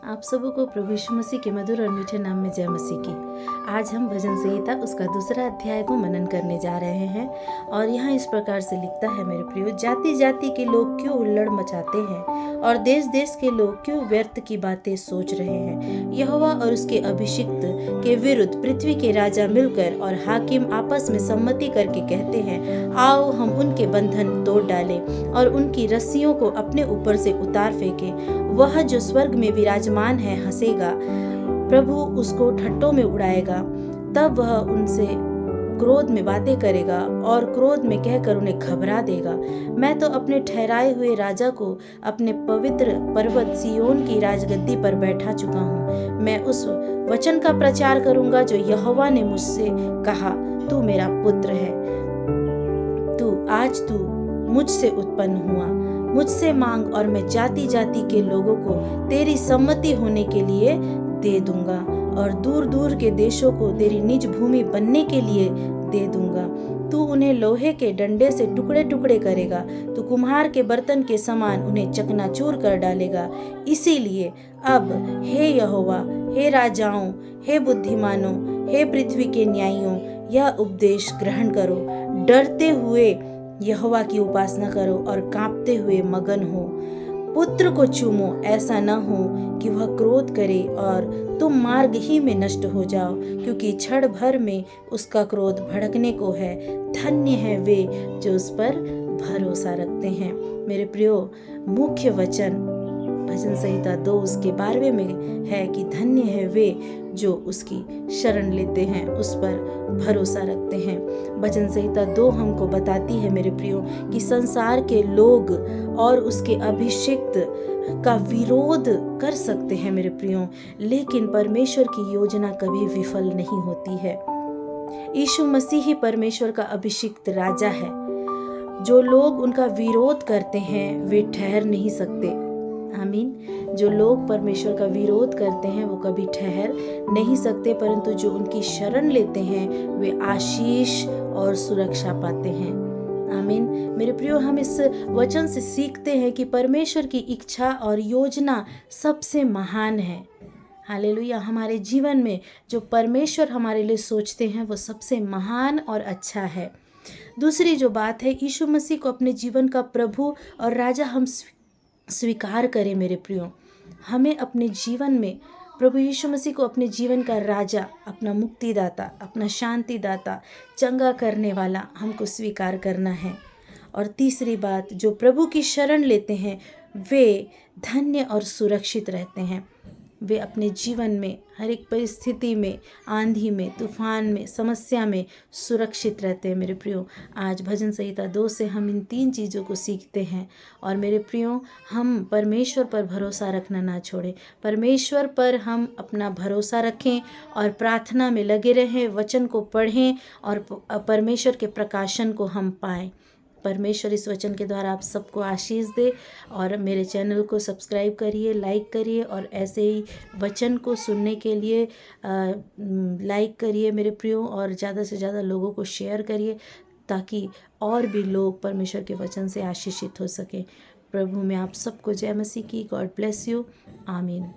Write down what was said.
आप सबों को प्रभु यीशु मसीह के मधुर और मीठे नाम में जय मसीह की। आज हम भजन संहिता उसका दूसरा अध्याय को मनन करने जा रहे हैं और यहाँ इस प्रकार से लिखता है, मेरे प्रियो, जाति जाति के लोग क्यों हुल्लड़ मचाते हैं और देश देश के लोग क्यों व्यर्थ की बातें सोच रहे हैं। यहोवा और उसके अभिषिक्त के विरुद्ध पृथ्वी के राजा मिलकर और हाकिम आपस में सम्मति करके कहते हैं, आओ हम उनके बंधन तोड़ डालें और उनकी रस्सियों को अपने ऊपर से उतार फेंकें। वह जो स्वर्ग में विराजमान है हंसेगा, प्रभु उसको ठट्टों में उड़ाएगा। तब वह उनसे क्रोध में बातें करेगा और क्रोध में कहकर उन्हें घबरा देगा। मैं तो अपने ठहराए हुए राजा को अपने पवित्र पर्वत सिय्योन की राजगद्दी पर बैठा चुका हूँ। मैं उस वचन का प्रचार करूंगा जो यहोवा ने मुझसे कहा, तू मेरा पुत्र है, आज तू मुझसे उत्पन्न हुआ। मुझसे मांग और मैं जाति जाति के लोगों को तेरी सम्मति होने के लिए दे दूंगा और दूर दूर के देशों को तेरी निज भूमि बनने के लिए दे दूंगा। तू उन्हें लोहे के डंडे से टुकड़े टुकड़े करेगा, तू कुम्हार के बर्तन के समान उन्हें चकनाचूर कर डालेगा। इसीलिए अब हे यहोवा, हे राजाओं, हे बुद्धिमानों, हे पृथ्वी के न्यायियों, यह उपदेश ग्रहण करो। डरते हुए यहोवा की उपासना करो और कांपते हुए मगन हो। पुत्र को चूमो, ऐसा न हो कि वह क्रोध करे और तुम मार्ग ही में नष्ट हो जाओ, क्योंकि क्षण भर में उसका क्रोध भड़कने को है। धन्य है वे जो उस पर भरोसा रखते हैं। मेरे प्रियो, मुख्य वचन भजन संहिता 2 उसके 12वें में है कि धन्य है वे जो उसकी शरण लेते हैं, उस पर भरोसा रखते हैं। भजन संहिता 2 हमको बताती है, मेरे प्रियो, कि संसार के लोग और उसके अभिषिक्त का विरोध कर सकते हैं, मेरे प्रियो, लेकिन परमेश्वर की योजना कभी विफल नहीं होती है। यीशु मसीह ही परमेश्वर का अभिषिक्त राजा है। जो लोग उनका विरोध करते हैं वे ठहर नहीं सकते। आमीन। जो लोग परमेश्वर का विरोध करते हैं वो कभी ठहर नहीं सकते, परंतु जो उनकी शरण लेते हैं वे आशीष और सुरक्षा पाते हैं। आमीन। मेरे प्रियो, हम इस वचन से सीखते हैं कि परमेश्वर की इच्छा और योजना सबसे महान है। हालेलुया। हमारे जीवन में जो परमेश्वर हमारे लिए सोचते हैं वो सबसे महान और अच्छा है। दूसरी जो बात है, यीशु मसीह को अपने जीवन का प्रभु और राजा हम स्वीकार करें। मेरे प्रियो, हमें अपने जीवन में प्रभु यीशु मसीह को अपने जीवन का राजा, अपना मुक्तिदाता, अपना शांतिदाता, चंगा करने वाला हमको स्वीकार करना है। और तीसरी बात, जो प्रभु की शरण लेते हैं वे धन्य और सुरक्षित रहते हैं। वे अपने जीवन में हर एक परिस्थिति में, आंधी में, तूफान में, समस्या में सुरक्षित रहते हैं। मेरे प्रियो, आज भजन संहिता 2 से हम इन 3 चीज़ों को सीखते हैं। और मेरे प्रियो, हम परमेश्वर पर भरोसा रखना ना छोड़ें। परमेश्वर पर हम अपना भरोसा रखें और प्रार्थना में लगे रहें, वचन को पढ़ें और परमेश्वर के प्रकाशन को हम पाएं। परमेश्वर इस वचन के द्वारा आप सबको आशीष दे। और मेरे चैनल को सब्सक्राइब करिए, लाइक करिए और ऐसे ही वचन को सुनने के लिए लाइक करिए मेरे प्रियो, और ज़्यादा से ज़्यादा लोगों को शेयर करिए ताकि और भी लोग परमेश्वर के वचन से आशीषित हो सकें। प्रभु में आप सबको जय मसीह की। God bless you. आमीन।